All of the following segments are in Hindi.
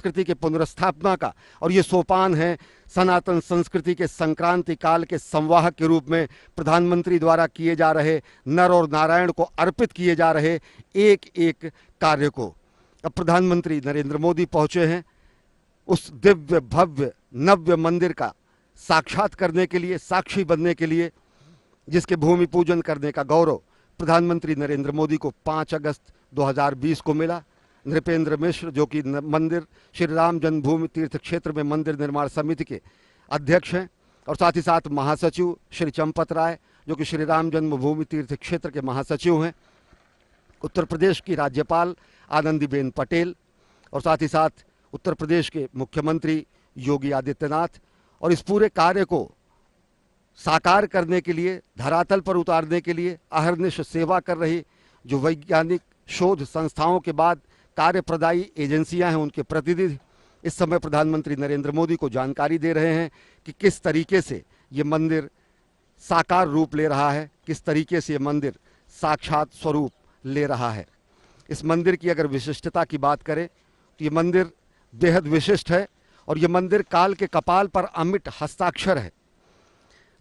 संस्कृति के पुनर्स्थापना का, और ये सोपान है सनातन संस्कृति के संक्रांति काल के संवाहक के रूप में प्रधानमंत्री द्वारा किए जा रहे, नर और नारायण को अर्पित किए जा रहे एक एक कार्य को। अब प्रधानमंत्री नरेंद्र मोदी पहुंचे हैं उस दिव्य भव्य नव्य मंदिर का साक्षात करने के लिए, साक्षी बनने के लिए, जिसके भूमि पूजन करने का गौरव प्रधानमंत्री नरेंद्र मोदी को 5 अगस्त 2020 को मिला। नृपेंद्र मिश्र, जो कि मंदिर श्री राम जन्मभूमि तीर्थ क्षेत्र में मंदिर निर्माण समिति के अध्यक्ष हैं, और साथ ही साथ महासचिव श्री चंपत राय, जो कि श्री राम जन्मभूमि तीर्थ क्षेत्र के महासचिव हैं, उत्तर प्रदेश की राज्यपाल आनंदीबेन पटेल, और साथ ही साथ उत्तर प्रदेश के मुख्यमंत्री योगी आदित्यनाथ। और इस पूरे कार्य को साकार करने के लिए, धरातल पर उतारने के लिए अहर्निश सेवा कर रही जो वैज्ञानिक शोध संस्थाओं के बाद कार्यप्रदायी एजेंसियां हैं, उनके प्रतिनिधि इस समय प्रधानमंत्री नरेंद्र मोदी को जानकारी दे रहे हैं कि किस तरीके से ये मंदिर साकार रूप ले रहा है, किस तरीके से ये मंदिर साक्षात स्वरूप ले रहा है। इस मंदिर की अगर विशिष्टता की बात करें तो ये मंदिर बेहद विशिष्ट है, और ये मंदिर काल के कपाल पर अमिट हस्ताक्षर है।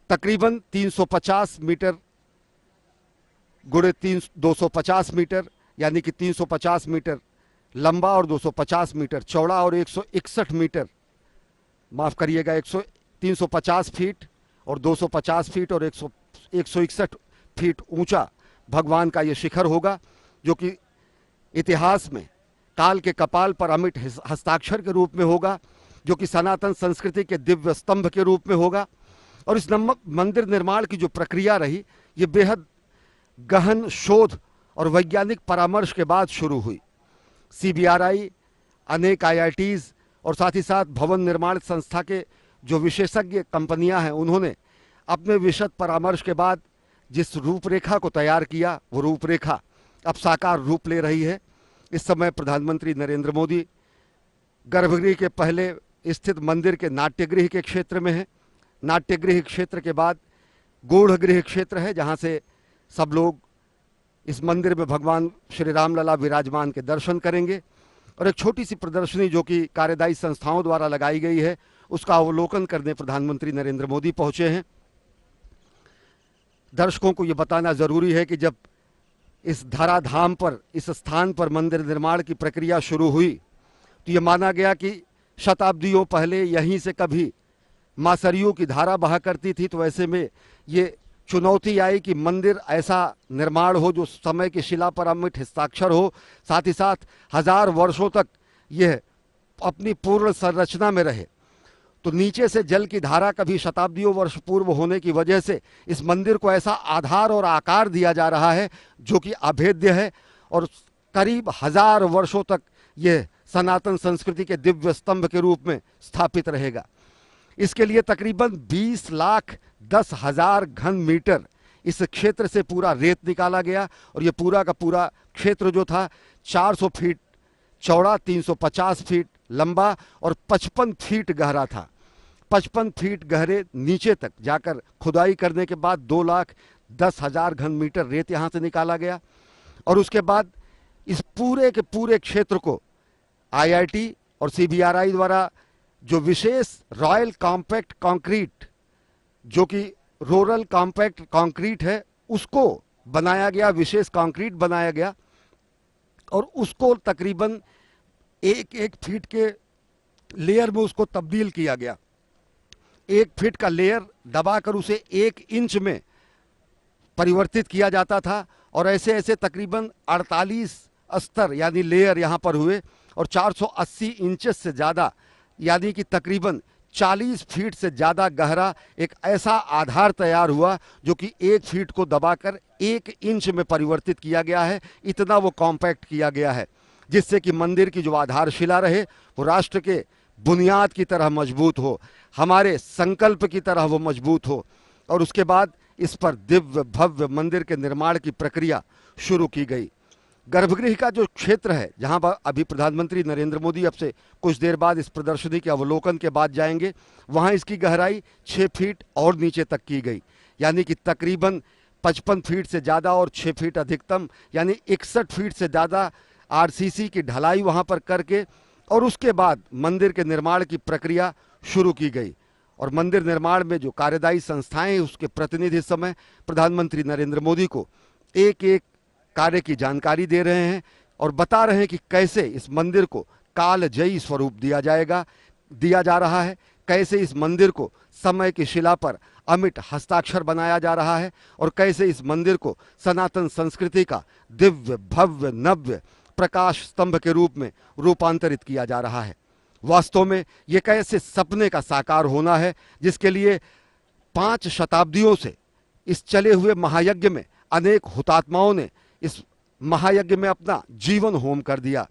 तकरीबन 350 मीटर गुणे 250 मीटर, यानी कि 350 मीटर लंबा और 250 मीटर चौड़ा और 161 मीटर, माफ करिएगा, 350 फीट और 250 फीट और 161 फीट ऊंचा भगवान का ये शिखर होगा, जो कि इतिहास में काल के कपाल पर अमिट हस्ताक्षर के रूप में होगा, जो कि सनातन संस्कृति के दिव्य स्तंभ के रूप में होगा। और इस मंदिर निर्माण की जो प्रक्रिया रही, ये बेहद गहन शोध और वैज्ञानिक परामर्श के बाद शुरू हुई। CBRI, अनेक IITs और साथ ही साथ भवन निर्माण संस्था के जो विशेषज्ञ कंपनियां हैं, उन्होंने अपने विशद परामर्श के बाद जिस रूपरेखा को तैयार किया, वो रूपरेखा अब साकार रूप ले रही है। इस समय प्रधानमंत्री नरेंद्र मोदी गर्भगृह के पहले स्थित मंदिर के नाट्यगृह के क्षेत्र में है। नाट्यगृह क्षेत्र के बाद गूढ़ गृह क्षेत्र है, जहां से सब लोग इस मंदिर में भगवान श्री रामलला विराजमान के दर्शन करेंगे। और एक छोटी सी प्रदर्शनी जो कि कार्यदायी संस्थाओं द्वारा लगाई गई है, उसका अवलोकन करने प्रधानमंत्री नरेंद्र मोदी पहुंचे हैं। दर्शकों को ये बताना जरूरी है कि जब इस धराधाम पर, इस स्थान पर मंदिर निर्माण की प्रक्रिया शुरू हुई, तो ये माना गया कि शताब्दियों पहले यहीं से कभी मां सरयू की धारा बहा करती थी। तो ऐसे में ये चुनौती आई कि मंदिर ऐसा निर्माण हो जो समय की शिला पर अमिट हस्ताक्षर हो, साथ ही साथ 1000 वर्षों तक यह अपनी पूर्ण संरचना में रहे। तो नीचे से जल की धारा कभी शताब्दियों वर्ष पूर्व होने की वजह से इस मंदिर को ऐसा आधार और आकार दिया जा रहा है जो कि अभेद्य है, और करीब 1000 वर्षों तक यह सनातन संस्कृति के दिव्य स्तंभ के रूप में स्थापित रहेगा। इसके लिए तकरीबन 20,10,000 घन मीटर इस क्षेत्र से पूरा रेत निकाला गया, और ये पूरा का पूरा क्षेत्र जो था 400 फीट चौड़ा, 350 फीट लंबा और 55 फीट गहरा था। 55 फीट गहरे नीचे तक जाकर खुदाई करने के बाद 2,10,000 घन मीटर रेत यहाँ से निकाला गया। और उसके बाद इस पूरे के पूरे क्षेत्र को IIT और CBRI द्वारा जो विशेष रॉयल कॉम्पैक्ट कंक्रीट, जो कि रूरल कॉम्पैक्ट कंक्रीट है, उसको बनाया गया, विशेष कंक्रीट बनाया गया, और उसको तकरीबन 1-1 फीट के लेयर में उसको तब्दील किया गया। 1 फीट का लेयर दबाकर उसे 1 इंच में परिवर्तित किया जाता था, और ऐसे ऐसे तकरीबन 48 स्तर यानी लेयर यहाँ पर हुए, और 480 इंचेस से ज़्यादा यानी कि तकरीबन 40 फीट से ज़्यादा गहरा एक ऐसा आधार तैयार हुआ जो कि 1 फीट को दबाकर 1 इंच में परिवर्तित किया गया है। इतना वो कॉम्पैक्ट किया गया है, जिससे कि मंदिर की जो आधारशिला रहे वो राष्ट्र के बुनियाद की तरह मजबूत हो, हमारे संकल्प की तरह वो मजबूत हो। और उसके बाद इस पर दिव्य भव्य मंदिर के निर्माण की प्रक्रिया शुरू की गई। गर्भगृह का जो क्षेत्र है, जहां पर अभी प्रधानमंत्री नरेंद्र मोदी अब से कुछ देर बाद इस प्रदर्शनी के अवलोकन के बाद जाएंगे, वहां इसकी गहराई 6 फीट और नीचे तक की गई, यानी कि तकरीबन 55 फीट से ज़्यादा और 6 फीट अधिकतम, यानी 61 फीट से ज़्यादा RCC की ढलाई वहां पर करके और उसके बाद मंदिर के निर्माण की प्रक्रिया शुरू की गई और मंदिर निर्माण में जो कार्यदायी संस्थाएं हैं उसके प्रतिनिधि इस समय प्रधानमंत्री नरेंद्र मोदी को एक एक कार्य की जानकारी दे रहे हैं और बता रहे हैं कि कैसे इस मंदिर को कालजयी स्वरूप दिया जा रहा है, कैसे इस मंदिर को समय की शिला पर अमिट हस्ताक्षर बनाया जा रहा है और कैसे इस मंदिर को सनातन संस्कृति का दिव्य भव्य नव्य प्रकाश स्तंभ के रूप में रूपांतरित किया जा रहा है। वास्तव में ये कैसे सपने का साकार होना है जिसके लिए 5 शताब्दियों से इस चले हुए महायज्ञ में अनेक हुतात्माओं ने इस महायज्ञ में अपना जीवन होम कर दिया।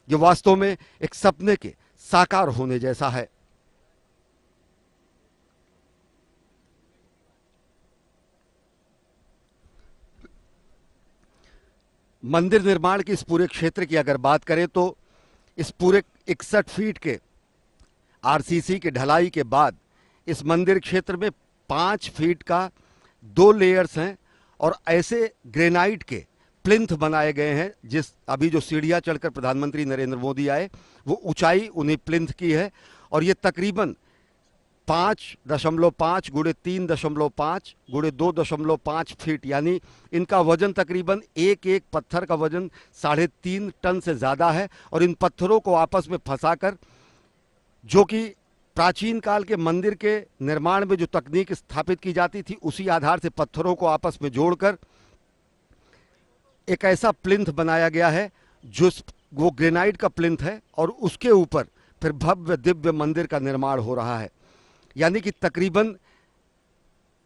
ये वास्तव में एक सपने के साकार होने जैसा है। मंदिर निर्माण के इस पूरे क्षेत्र की अगर बात करें तो इस पूरे 61 फीट के आरसीसी की ढलाई के बाद इस मंदिर क्षेत्र में 5 फीट का 2 लेयर्स हैं और ऐसे ग्रेनाइट के प्लिंथ बनाए गए हैं। जिस अभी जो सीढ़ियां चढ़कर प्रधानमंत्री नरेंद्र मोदी आए वो ऊंचाई उन्हीं प्लिंथ की है और ये तकरीबन 5.5 गुणे 3.5 गुणे 2.5 फीट, यानी इनका वजन तकरीबन एक पत्थर का वजन 3.5 टन से ज़्यादा है। और इन पत्थरों को आपस में फंसाकर, जो कि प्राचीन काल के मंदिर के निर्माण में जो तकनीक स्थापित की जाती थी उसी आधार से पत्थरों को आपस में जोड़कर एक ऐसा प्लिंथ बनाया गया है जो वो ग्रेनाइट का प्लिंथ है और उसके ऊपर फिर भव्य दिव्य मंदिर का निर्माण हो रहा है। यानी कि तकरीबन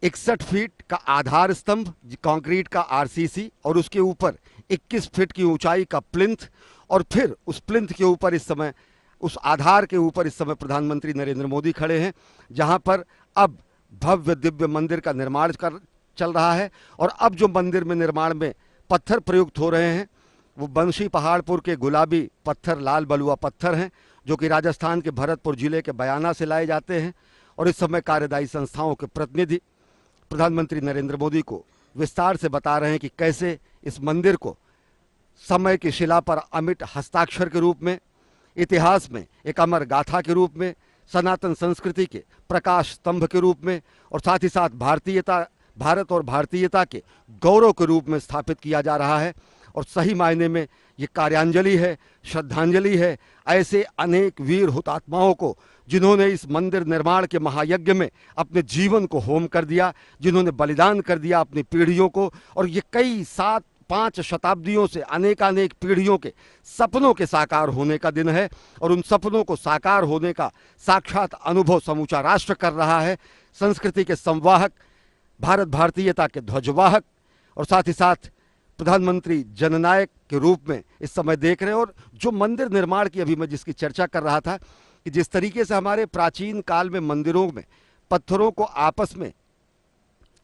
61 फीट का आधार स्तंभ कंक्रीट का आरसीसी और उसके ऊपर 21 फीट की ऊंचाई का प्लिंथ और फिर उस प्लिंथ के ऊपर इस समय, उस आधार के ऊपर इस समय प्रधानमंत्री नरेंद्र मोदी खड़े हैं, जहां पर अब भव्य दिव्य मंदिर का निर्माण चल रहा है। और अब जो मंदिर में निर्माण में पत्थर प्रयुक्त हो रहे हैं वो बंशी पहाड़पुर के गुलाबी पत्थर, लाल बलुआ पत्थर हैं, जो कि राजस्थान के भरतपुर जिले के बयाना से लाए जाते हैं। और इस समय कार्यदायी संस्थाओं के प्रतिनिधि प्रधानमंत्री नरेंद्र मोदी को विस्तार से बता रहे हैं कि कैसे इस मंदिर को समय की शिला पर अमिट हस्ताक्षर के रूप में, इतिहास में एक अमर गाथा के रूप में, सनातन संस्कृति के प्रकाश स्तंभ के रूप में और साथ ही साथ भारत और भारतीयता के गौरव के रूप में स्थापित किया जा रहा है। और सही मायने में ये कार्यांजलि है, श्रद्धांजलि है ऐसे अनेक वीर हुतात्माओं को जिन्होंने इस मंदिर निर्माण के महायज्ञ में अपने जीवन को होम कर दिया, जिन्होंने बलिदान कर दिया अपनी पीढ़ियों को। और ये कई 5 शताब्दियों से अनेकानेक पीढ़ियों के सपनों के साकार होने का दिन है और उन सपनों को साकार होने का साक्षात अनुभव समूचा राष्ट्र कर रहा है। संस्कृति के संवाहक, भारत भारतीयता के ध्वजवाहक और साथ ही साथ प्रधानमंत्री जननायक के रूप में इस समय देख रहे हैं। और जो मंदिर निर्माण की अभी मैं जिसकी चर्चा कर रहा था कि जिस तरीके से हमारे प्राचीन काल में मंदिरों में पत्थरों को आपस में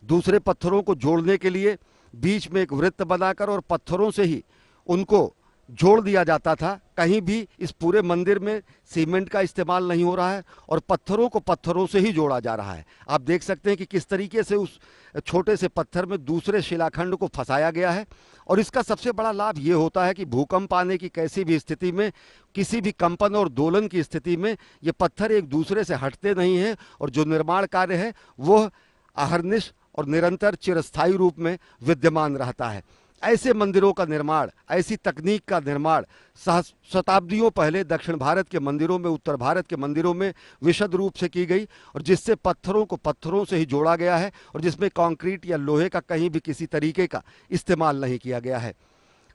दूसरे पत्थरों को जोड़ने के लिए बीच में एक वृत्त बनाकर और पत्थरों से ही उनको जोड़ दिया जाता था। कहीं भी इस पूरे मंदिर में सीमेंट का इस्तेमाल नहीं हो रहा है और पत्थरों को पत्थरों से ही जोड़ा जा रहा है। आप देख सकते हैं कि किस तरीके से उस छोटे से पत्थर में दूसरे शिलाखंड को फंसाया गया है। और इसका सबसे बड़ा लाभ ये होता है कि भूकंप आने की कैसी भी स्थिति में, किसी भी कंपन और दोलन की स्थिति में ये पत्थर एक दूसरे से हटते नहीं हैं और जो निर्माण कार्य है वह अहर्निश और निरंतर चिरस्थायी रूप में विद्यमान रहता है। ऐसे मंदिरों का निर्माण, ऐसी तकनीक का निर्माण शताब्दियों पहले दक्षिण भारत के मंदिरों में, उत्तर भारत के मंदिरों में विशद रूप से की गई और जिससे पत्थरों को पत्थरों से ही जोड़ा गया है और जिसमें कंक्रीट या लोहे का कहीं भी किसी तरीके का इस्तेमाल नहीं किया गया है।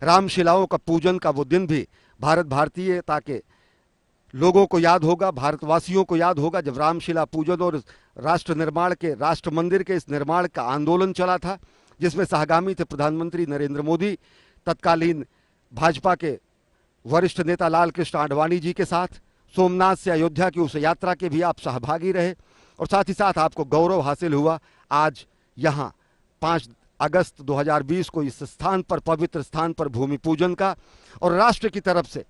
रामशिलाओं का पूजन का वो दिन भी भारत भारतीयता के लोगों को याद होगा, भारतवासियों को याद होगा, जब रामशिला पूजन और राष्ट्र निर्माण के, राष्ट्र मंदिर के इस निर्माण का आंदोलन चला था, जिसमें सहगामी थे प्रधानमंत्री नरेंद्र मोदी, तत्कालीन भाजपा के वरिष्ठ नेता लाल कृष्ण आडवाणी जी के साथ। सोमनाथ से अयोध्या की उस यात्रा के भी आप सहभागी रहे और साथ ही साथ आपको गौरव हासिल हुआ आज यहाँ 5 अगस्त 2020 को इस स्थान पर, पवित्र स्थान पर भूमि पूजन का और राष्ट्र की तरफ से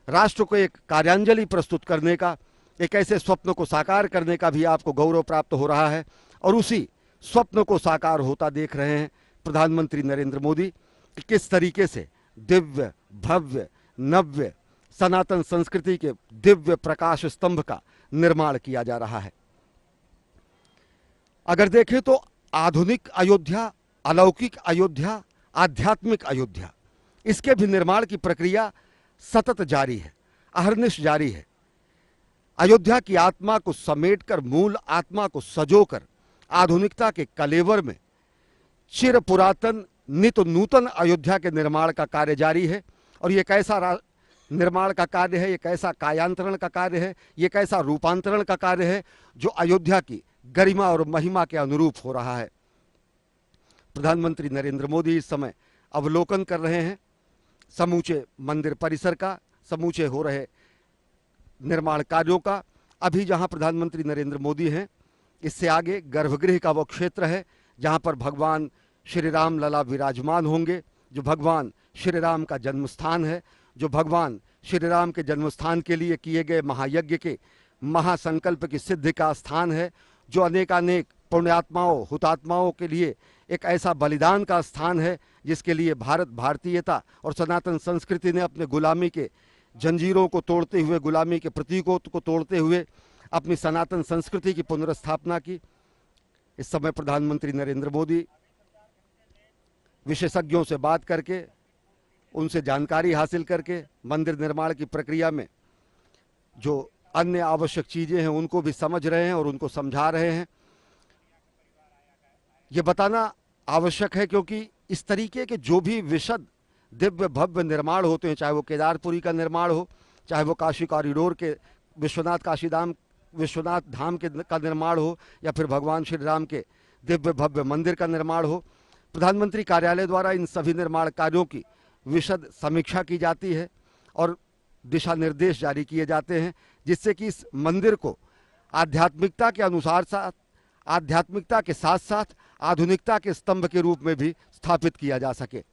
राष्ट्र को एक कार्यांजलि प्रस्तुत करने का, एक ऐसे स्वप्न को साकार करने का भी आपको गौरव प्राप्त हो रहा है। और उसी स्वप्न को साकार होता देख रहे हैं प्रधानमंत्री नरेंद्र मोदी कि किस तरीके से दिव्य भव्य नव्य सनातन संस्कृति के दिव्य प्रकाश स्तंभ का निर्माण किया जा रहा है। अगर देखें तो आधुनिक अयोध्या, अलौकिक अयोध्या, आध्यात्मिक अयोध्या, इसके भी निर्माण की प्रक्रिया सतत जारी है, अहर्निश जारी है। अयोध्या की आत्मा को समेटकर, मूल आत्मा को सजोकर आधुनिकता के कलेवर में चिर पुरातन नित नूतन अयोध्या के निर्माण का कार्य जारी है। और ये कैसा निर्माण का कार्य है, ये कैसा कायांतरण का कार्य है, ये कैसा रूपांतरण का कार्य है जो अयोध्या की गरिमा और महिमा के अनुरूप हो रहा है। प्रधानमंत्री नरेंद्र मोदी इस समय अवलोकन कर रहे हैं समूचे मंदिर परिसर का, समूचे हो रहे निर्माण कार्यों का। अभी जहां प्रधानमंत्री नरेंद्र मोदी हैं, इससे आगे गर्भगृह का वो क्षेत्र है जहां पर भगवान श्री राम लला विराजमान होंगे, जो भगवान श्री राम का जन्म स्थान है, जो भगवान श्री राम के जन्म स्थान के लिए किए गए महायज्ञ के महासंकल्प की सिद्धि का स्थान है, जो अनेकानेक पुण्यात्माओं, हुतात्माओं के लिए एक ऐसा बलिदान का स्थान है जिसके लिए भारत भारतीयता और सनातन संस्कृति ने अपने गुलामी के जंजीरों को तोड़ते हुए, गुलामी के प्रतीकों को तोड़ते हुए अपनी सनातन संस्कृति की पुनर्स्थापना की। इस समय प्रधानमंत्री नरेंद्र मोदी विशेषज्ञों से बात करके, उनसे जानकारी हासिल करके मंदिर निर्माण की प्रक्रिया में जो अन्य आवश्यक चीजें हैं उनको भी समझ रहे हैं और उनको समझा रहे हैं। ये बताना आवश्यक है क्योंकि इस तरीके के जो भी विशद दिव्य भव्य निर्माण होते हैं, चाहे वो केदारपुरी का निर्माण हो, चाहे वो काशी कॉरिडोर के विश्वनाथ धाम का निर्माण हो, या फिर भगवान श्री राम के दिव्य भव्य मंदिर का निर्माण हो, प्रधानमंत्री कार्यालय द्वारा इन सभी निर्माण कार्यों की विशद समीक्षा की जाती है और दिशा निर्देश जारी किए जाते हैं, जिससे कि इस मंदिर को आध्यात्मिकता के साथ साथ आधुनिकता के स्तंभ के रूप में भी स्थापित किया जा सके।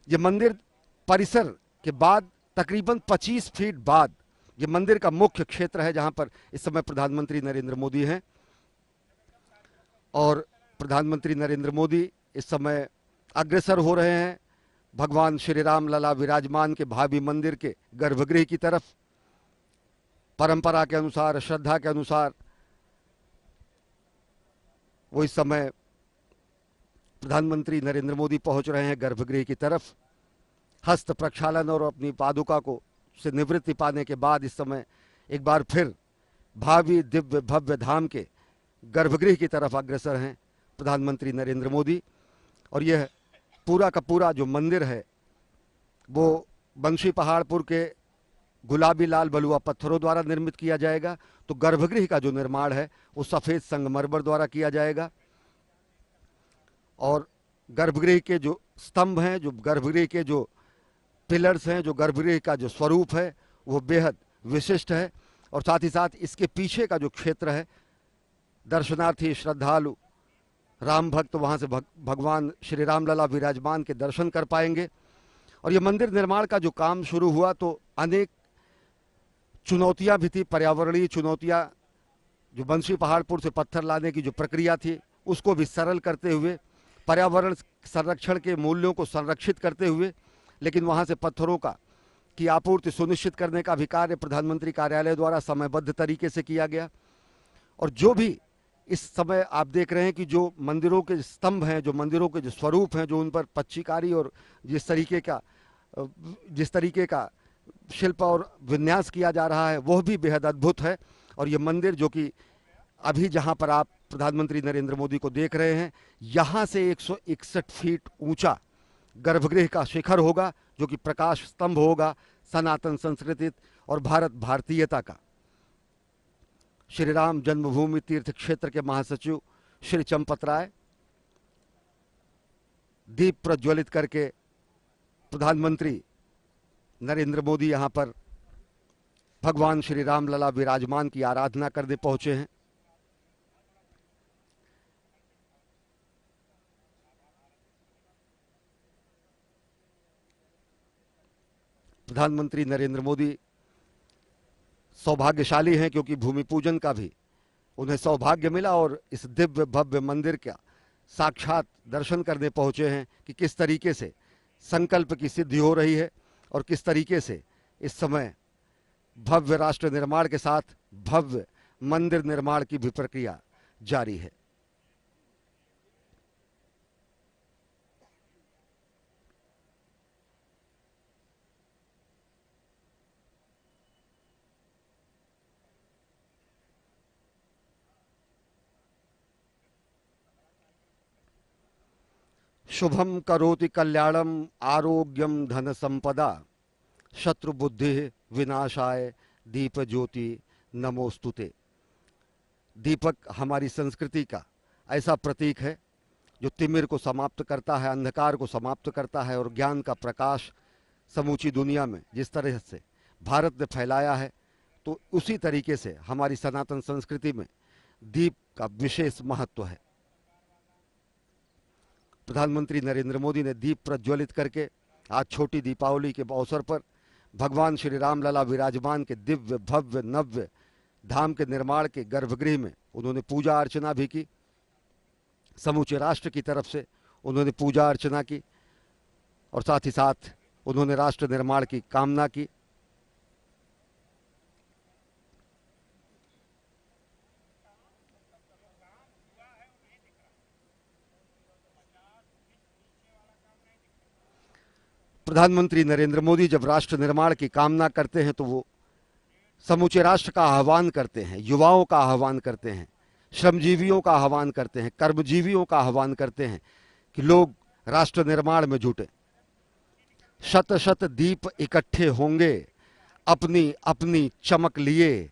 ये मंदिर परिसर के बाद तकरीबन 25 फीट बाद ये मंदिर का मुख्य क्षेत्र है जहां पर इस समय प्रधानमंत्री नरेंद्र मोदी हैं। और प्रधानमंत्री नरेंद्र मोदी इस समय अग्रसर हो रहे हैं भगवान श्री राम लला विराजमान के भावी मंदिर के गर्भगृह की तरफ। परंपरा के अनुसार, श्रद्धा के अनुसार वो इस समय प्रधानमंत्री नरेंद्र मोदी पहुंच रहे हैं गर्भगृह की तरफ। हस्त प्रक्षालन और अपनी पादुका को से निवृत्ति पाने के बाद इस समय एक बार फिर भावी दिव्य भव्य धाम के गर्भगृह की तरफ अग्रसर हैं प्रधानमंत्री नरेंद्र मोदी। और यह पूरा का पूरा जो मंदिर है वो बंशी पहाड़पुर के गुलाबी लाल बलुआ पत्थरों द्वारा निर्मित किया जाएगा। तो गर्भगृह का जो निर्माण है वो सफ़ेद संगमरमर द्वारा किया जाएगा। और गर्भगृह के जो स्तंभ हैं, जो गर्भगृह के जो पिलर्स हैं, जो गर्भगृह का जो स्वरूप है वो बेहद विशिष्ट है। और साथ ही साथ इसके पीछे का जो क्षेत्र है, दर्शनार्थी श्रद्धालु राम भक्त वहाँ से भगवान श्री राम लला विराजमान के दर्शन कर पाएंगे। और ये मंदिर निर्माण का जो काम शुरू हुआ तो अनेक चुनौतियां भी थी, पर्यावरणीय चुनौतियां, जो बंशी पहाड़पुर से पत्थर लाने की जो प्रक्रिया थी उसको भी सरल करते हुए, पर्यावरण संरक्षण के मूल्यों को संरक्षित करते हुए, लेकिन वहाँ से पत्थरों की आपूर्ति सुनिश्चित करने का भी कार्य प्रधानमंत्री कार्यालय द्वारा समयबद्ध तरीके से किया गया। और जो भी इस समय आप देख रहे हैं कि जो मंदिरों के स्तंभ हैं, जो मंदिरों के जो स्वरूप हैं, जो उन पर पच्चीकारी और जिस तरीके का शिल्प और विन्यास किया जा रहा है वह भी बेहद अद्भुत है। और ये मंदिर जो कि अभी जहां पर आप प्रधानमंत्री नरेंद्र मोदी को देख रहे हैं, यहाँ से 161 फीट ऊंचा गर्भगृह का शिखर होगा, जो कि प्रकाश स्तंभ होगा सनातन संस्कृति और भारत भारतीयता का। श्री राम जन्मभूमि तीर्थ क्षेत्र के महासचिव श्री चंपत राय दीप प्रज्वलित करके प्रधानमंत्री नरेंद्र मोदी यहां पर भगवान श्री राम लला विराजमान की आराधना करने पहुंचे हैं। प्रधानमंत्री नरेंद्र मोदी सौभाग्यशाली हैं क्योंकि भूमि पूजन का भी उन्हें सौभाग्य मिला और इस दिव्य भव्य मंदिर का साक्षात दर्शन करने पहुंचे हैं कि किस तरीके से संकल्प की सिद्धि हो रही है और किस तरीके से इस समय भव्य राष्ट्र निर्माण के साथ भव्य मंदिर निर्माण की भी प्रक्रिया जारी है। शुभम करोति कल्याणम आरोग्यम धन संपदा शत्रु बुद्धि विनाशाय दीप ज्योति नमोस्तुते। दीपक हमारी संस्कृति का ऐसा प्रतीक है जो तिमिर को समाप्त करता है, अंधकार को समाप्त करता है और ज्ञान का प्रकाश समूची दुनिया में जिस तरह से भारत ने फैलाया है, तो उसी तरीके से हमारी सनातन संस्कृति में दीप का विशेष महत्व है। प्रधानमंत्री नरेंद्र मोदी ने दीप प्रज्वलित करके आज छोटी दीपावली के अवसर पर भगवान श्री राम लला विराजमान के दिव्य भव्य नव्य धाम के निर्माण के गर्भगृह में उन्होंने पूजा अर्चना भी की। समूचे राष्ट्र की तरफ से उन्होंने पूजा अर्चना की और साथ ही साथ उन्होंने राष्ट्र निर्माण की कामना की। प्रधानमंत्री नरेंद्र मोदी जब राष्ट्र निर्माण की कामना करते हैं तो वो समूचे राष्ट्र का आह्वान करते हैं, युवाओं का आह्वान करते हैं, श्रमजीवियों का आह्वान करते हैं, कर्मजीवियों का आह्वान करते हैं कि लोग राष्ट्र निर्माण में जुटे। शत शत दीप इकट्ठे होंगे अपनी अपनी चमक लिए,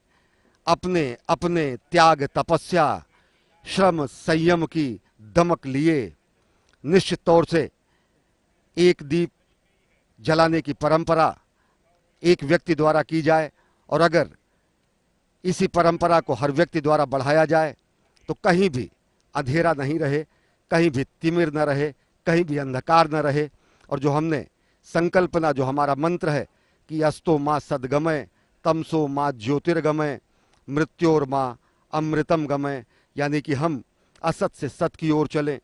अपने अपने त्याग तपस्या श्रम संयम की दमक लिए। निश्चित तौर से एक दीप जलाने की परंपरा एक व्यक्ति द्वारा की जाए और अगर इसी परंपरा को हर व्यक्ति द्वारा बढ़ाया जाए तो कहीं भी अंधेरा नहीं रहे, कहीं भी तिमिर न रहे, कहीं भी अंधकार न रहे। और जो हमने संकल्पना, जो हमारा मंत्र है कि अस्तो माँ सद्गमय तमसो माँ ज्योतिर्गमय मृत्योर माँ अमृतम गमय, यानी कि हम असत से सत की ओर चलें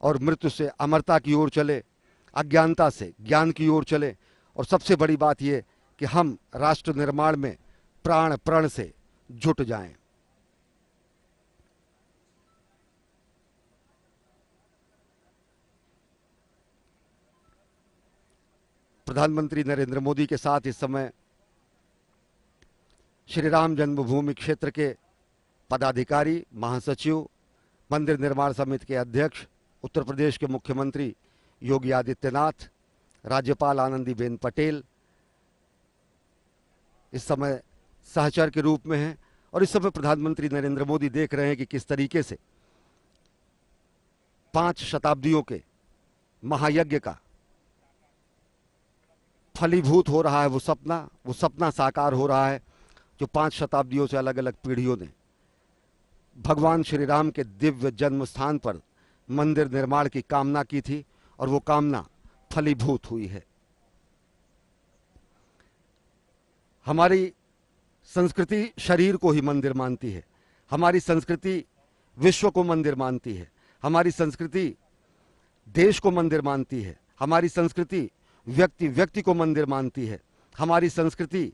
और मृत्यु से अमरता की ओर चले, अज्ञानता से ज्ञान की ओर चले। और सबसे बड़ी बात यह कि हम राष्ट्र निर्माण में प्राण प्रण से जुट जाएं। प्रधानमंत्री नरेंद्र मोदी के साथ इस समय श्री राम जन्मभूमि क्षेत्र के पदाधिकारी, महासचिव, मंदिर निर्माण समिति के अध्यक्ष, उत्तर प्रदेश के मुख्यमंत्री योगी आदित्यनाथ, राज्यपाल आनंदीबेन पटेल इस समय सहचर के रूप में हैं। और इस समय प्रधानमंत्री नरेंद्र मोदी देख रहे हैं कि किस तरीके से 5 शताब्दियों के महायज्ञ का फलीभूत हो रहा है। वो सपना साकार हो रहा है जो 5 शताब्दियों से अलग अलग पीढ़ियों ने भगवान श्री राम के दिव्य जन्म स्थान पर मंदिर निर्माण की कामना की थी और वो कामना फलीभूत हुई है। हमारी संस्कृति शरीर को ही मंदिर मानती है, हमारी संस्कृति विश्व को मंदिर मानती है, हमारी संस्कृति देश को मंदिर मानती है, हमारी संस्कृति व्यक्ति व्यक्ति को मंदिर मानती है, हमारी संस्कृति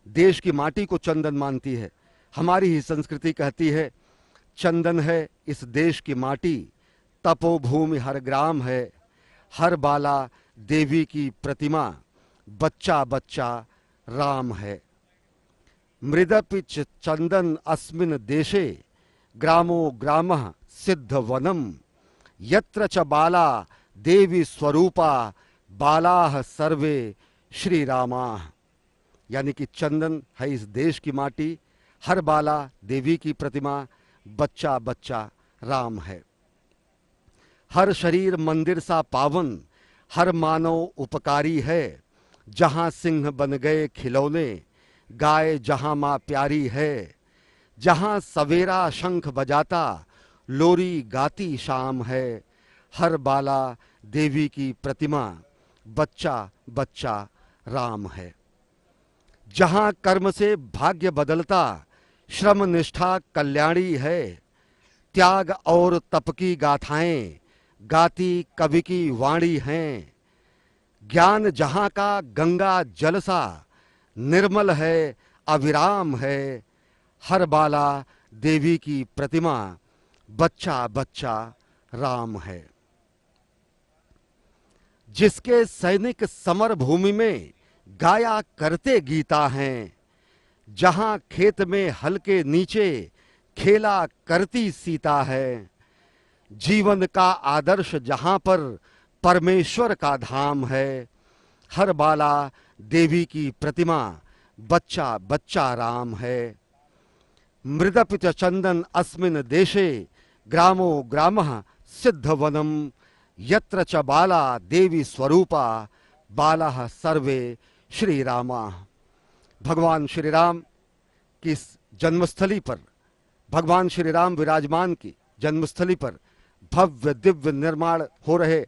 देश की माटी को चंदन मानती है। हमारी ही संस्कृति कहती है चंदन है इस देश की माटी, तपोभूमि हर ग्राम है, हर बाला देवी की प्रतिमा, बच्चा बच्चा राम है। मृदपिच चंदन अस्मिन देशे, ग्रामो ग्रामः सिद्ध वनम, यत्र च बाला देवी स्वरूपा, बालाह सर्वे श्री रामा। यानी कि चंदन है इस देश की माटी, हर बाला देवी की प्रतिमा, बच्चा बच्चा राम है। हर शरीर मंदिर सा पावन, हर मानव उपकारी है, जहां सिंह बन गए खिलौने, गाय जहां मां प्यारी है, जहां सवेरा शंख बजाता, लोरी गाती शाम है, हर बाला देवी की प्रतिमा, बच्चा बच्चा राम है। जहां कर्म से भाग्य बदलता, श्रम निष्ठा कल्याणी है, त्याग और तप की गाथाएं गाती कवि की वाणी हैं, ज्ञान जहां का गंगा जलसा, निर्मल है, अविराम है, हर बाला देवी की प्रतिमा, बच्चा बच्चा राम है। जिसके सैनिक समर भूमि में गाया करते गीता हैं, जहां खेत में हल के नीचे खेला करती सीता है। जीवन का आदर्श जहां पर परमेश्वर का धाम है, हर बाला देवी की प्रतिमा, बच्चा बच्चा राम है। मृदपित चंदन अस्मिन देशे, ग्रामो ग्रामः सिद्धवनम, यत्र च बाला देवी स्वरूपा, बालाः सर्वे श्री रामा। भगवान श्री राम की इस जन्मस्थली पर, भगवान श्री राम विराजमान की जन्मस्थली पर भव्य दिव्य निर्माण हो रहे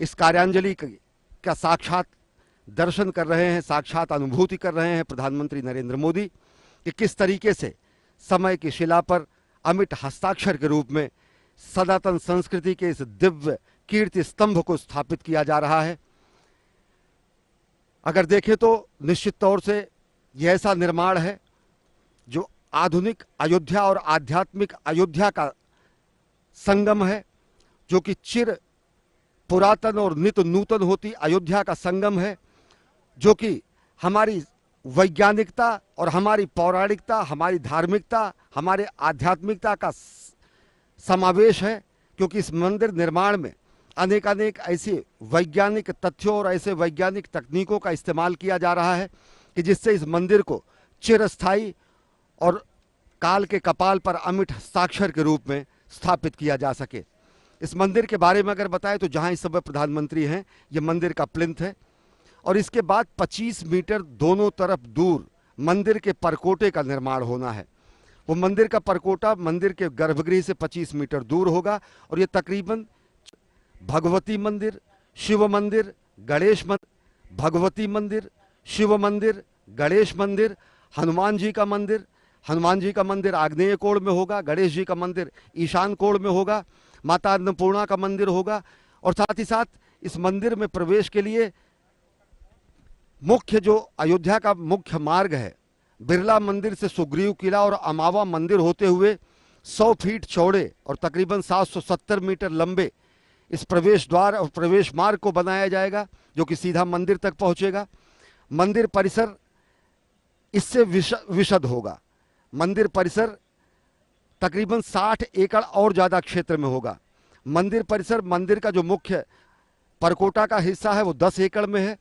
इस कार्यांजलि का साक्षात दर्शन कर रहे हैं, साक्षात अनुभूति कर रहे हैं प्रधानमंत्री नरेंद्र मोदी कि किस तरीके से समय की शिला पर अमिट हस्ताक्षर के रूप में सनातन संस्कृति के इस दिव्य कीर्ति स्तंभ को स्थापित किया जा रहा है। अगर देखें तो निश्चित तौर से यह ऐसा निर्माण है जो आधुनिक अयोध्या और आध्यात्मिक अयोध्या का संगम है, जो कि चिर पुरातन और नित नूतन होती अयोध्या का संगम है, जो कि हमारी वैज्ञानिकता और हमारी पौराणिकता, हमारी धार्मिकता, हमारे आध्यात्मिकता का समावेश है। क्योंकि इस मंदिर निर्माण में अनेक ऐसे वैज्ञानिक तथ्यों और ऐसे वैज्ञानिक तकनीकों का इस्तेमाल किया जा रहा है कि जिससे इस मंदिर को चिरस्थायी और काल के कपाल पर अमिट हस्ताक्षर के रूप में स्थापित किया जा सके। इस मंदिर के बारे में अगर बताएं तो जहां इस समय प्रधानमंत्री हैं, यह मंदिर का प्लिंथ है और इसके बाद 25 मीटर दोनों तरफ दूर मंदिर के परकोटे का निर्माण होना है। वो मंदिर का परकोटा मंदिर के गर्भगृह से 25 मीटर दूर होगा और ये तकरीबन भगवती मंदिर, शिव मंदिर, गणेश मंदिर, भगवती मंदिर, शिव मंदिर, गणेश मंदिर, हनुमान जी का मंदिर आग्नेय कोण में होगा, गणेश जी का मंदिर ईशान कोण में होगा, माता अन्नपूर्णा का मंदिर होगा और साथ ही साथ इस मंदिर में प्रवेश के लिए मुख्य जो अयोध्या का मुख्य मार्ग है, बिरला मंदिर से सुग्रीव किला और अमावा मंदिर होते हुए 100 फीट चौड़े और तकरीबन 770 मीटर लंबे इस प्रवेश द्वार और प्रवेश मार्ग को बनाया जाएगा, जो कि सीधा मंदिर तक पहुंचेगा। मंदिर परिसर इससे विशद होगा। मंदिर परिसर तकरीबन 60 एकड़ और ज़्यादा क्षेत्र में होगा। मंदिर परिसर, मंदिर का जो मुख्य परकोटा का हिस्सा है वो 10 एकड़ में है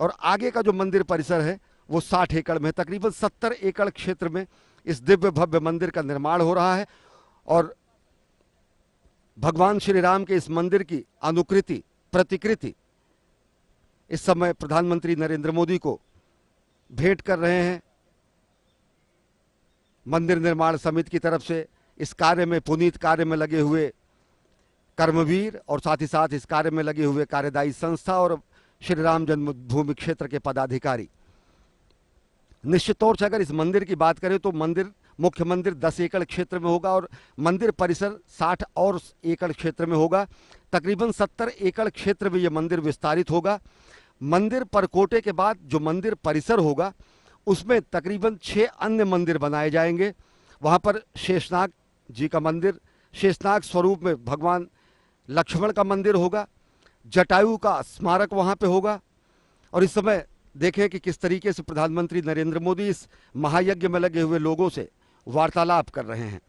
और आगे का जो मंदिर परिसर है वो 60 एकड़ में है। तकरीबन 70 एकड़ क्षेत्र में इस दिव्य भव्य मंदिर का निर्माण हो रहा है और भगवान श्री राम के इस मंदिर की अनुकृति, प्रतिकृति इस समय प्रधानमंत्री नरेंद्र मोदी को भेंट कर रहे हैं। मंदिर निर्माण समिति की तरफ से इस कार्य में, पुनीत कार्य में लगे हुए कर्मवीर और साथ ही साथ इस कार्य में लगे हुए कार्यदायी संस्था और श्री राम जन्मभूमि क्षेत्र के पदाधिकारी। निश्चित तौर से अगर इस मंदिर की बात करें तो मुख्य मंदिर 10 एकड़ क्षेत्र में होगा और मंदिर परिसर 60 और एकड़ क्षेत्र में होगा। तकरीबन 70 एकड़ क्षेत्र में यह मंदिर विस्तारित होगा। मंदिर परकोटे के बाद जो मंदिर परिसर होगा उसमें तकरीबन 6 अन्य मंदिर बनाए जाएंगे। वहाँ पर शेषनाग जी का मंदिर, शेषनाग स्वरूप में भगवान लक्ष्मण का मंदिर होगा, जटायु का स्मारक वहाँ पे होगा। और इस समय देखें कि किस तरीके से प्रधानमंत्री नरेंद्र मोदी इस महायज्ञ में लगे हुए लोगों से वार्तालाप कर रहे हैं।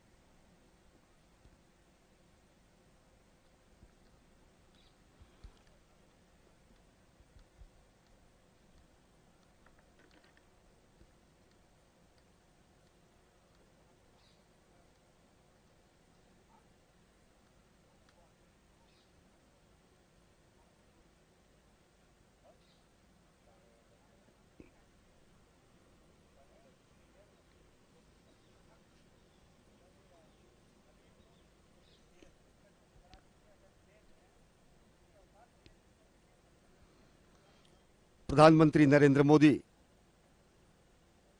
प्रधानमंत्री नरेंद्र मोदी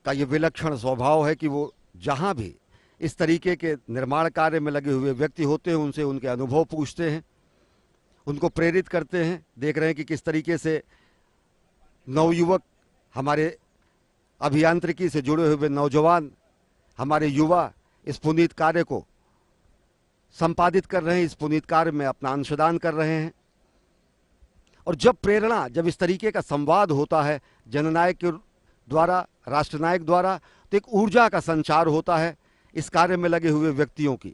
का ये विलक्षण स्वभाव है कि वो जहां भी इस तरीके के निर्माण कार्य में लगे हुए व्यक्ति होते हैं उनसे उनके अनुभव पूछते हैं, उनको प्रेरित करते हैं। देख रहे हैं कि किस तरीके से नवयुवक हमारे अभियांत्रिकी से जुड़े हुए नौजवान, हमारे युवा इस पुनीत कार्य को संपादित कर रहे हैं, इस पुनीत कार्य में अपना अंशदान कर रहे हैं। और जब इस तरीके का संवाद होता है जननायक के द्वारा, राष्ट्रनायक द्वारा, तो एक ऊर्जा का संचार होता है इस कार्य में लगे हुए व्यक्तियों की,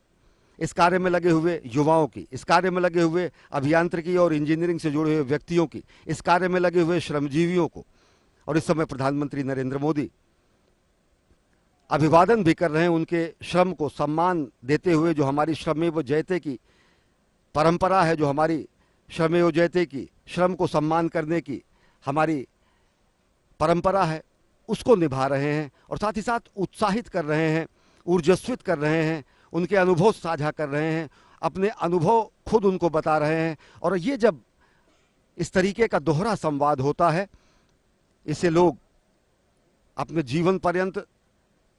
इस कार्य में लगे हुए युवाओं की, इस कार्य में लगे हुए अभियांत्रिकी और इंजीनियरिंग से जुड़े हुए व्यक्तियों की, इस कार्य में लगे हुए श्रमजीवियों को। और इस समय प्रधानमंत्री नरेंद्र मोदी अभिवादन भी कर रहे हैं उनके श्रम को सम्मान देते हुए। जो हमारी श्रमेव जयते की परंपरा है, जो हमारी श्रमेव जयते की, श्रम को सम्मान करने की हमारी परंपरा है, उसको निभा रहे हैं और साथ ही साथ उत्साहित कर रहे हैं, ऊर्जस्वित कर रहे हैं, उनके अनुभव साझा कर रहे हैं, अपने अनुभव खुद उनको बता रहे हैं। और ये जब इस तरीके का दोहरा संवाद होता है, इसे लोग अपने जीवन पर्यंत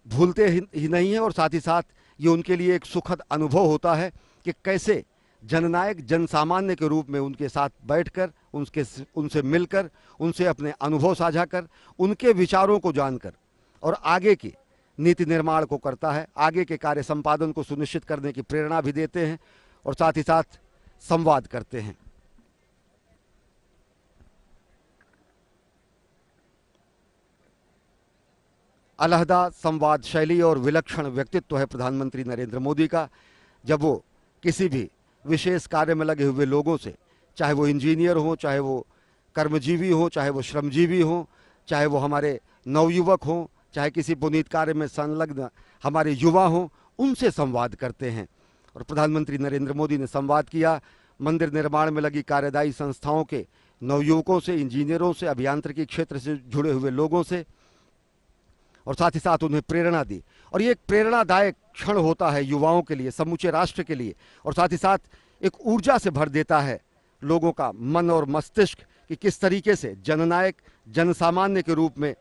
भूलते ही नहीं है। और साथ ही साथ ये उनके लिए एक सुखद अनुभव होता है कि कैसे जननायक जनसामान्य के रूप में उनके साथ बैठकर, उनसे मिलकर, उनसे अपने अनुभव साझा कर, उनके विचारों को जानकर और आगे की नीति निर्माण को करता है, आगे के कार्य संपादन को सुनिश्चित करने की प्रेरणा भी देते हैं और साथ ही साथ संवाद करते हैं। अलहदा संवाद शैली और विलक्षण व्यक्तित्व है प्रधानमंत्री नरेंद्र मोदी का। जब वो किसी भी विशेष कार्य में लगे हुए लोगों से, चाहे वो इंजीनियर हो, चाहे वो कर्मजीवी हो, चाहे वो श्रमजीवी हो, चाहे वो हमारे नवयुवक हों, चाहे किसी पुनीत कार्य में संलग्न हमारे युवा हों, उनसे संवाद करते हैं। और प्रधानमंत्री नरेंद्र मोदी ने संवाद किया मंदिर निर्माण में लगी कार्यदायी संस्थाओं के नवयुवकों से, इंजीनियरों से, अभियांत्रिकी क्षेत्र से जुड़े हुए लोगों से, और साथ ही साथ उन्हें प्रेरणा दी। और ये एक प्रेरणादायक क्षण होता है युवाओं के लिए, समूचे राष्ट्र के लिए, और साथ ही साथ एक ऊर्जा से भर देता है लोगों का मन और मस्तिष्क कि किस तरीके से जननायक जनसामान्य के रूप में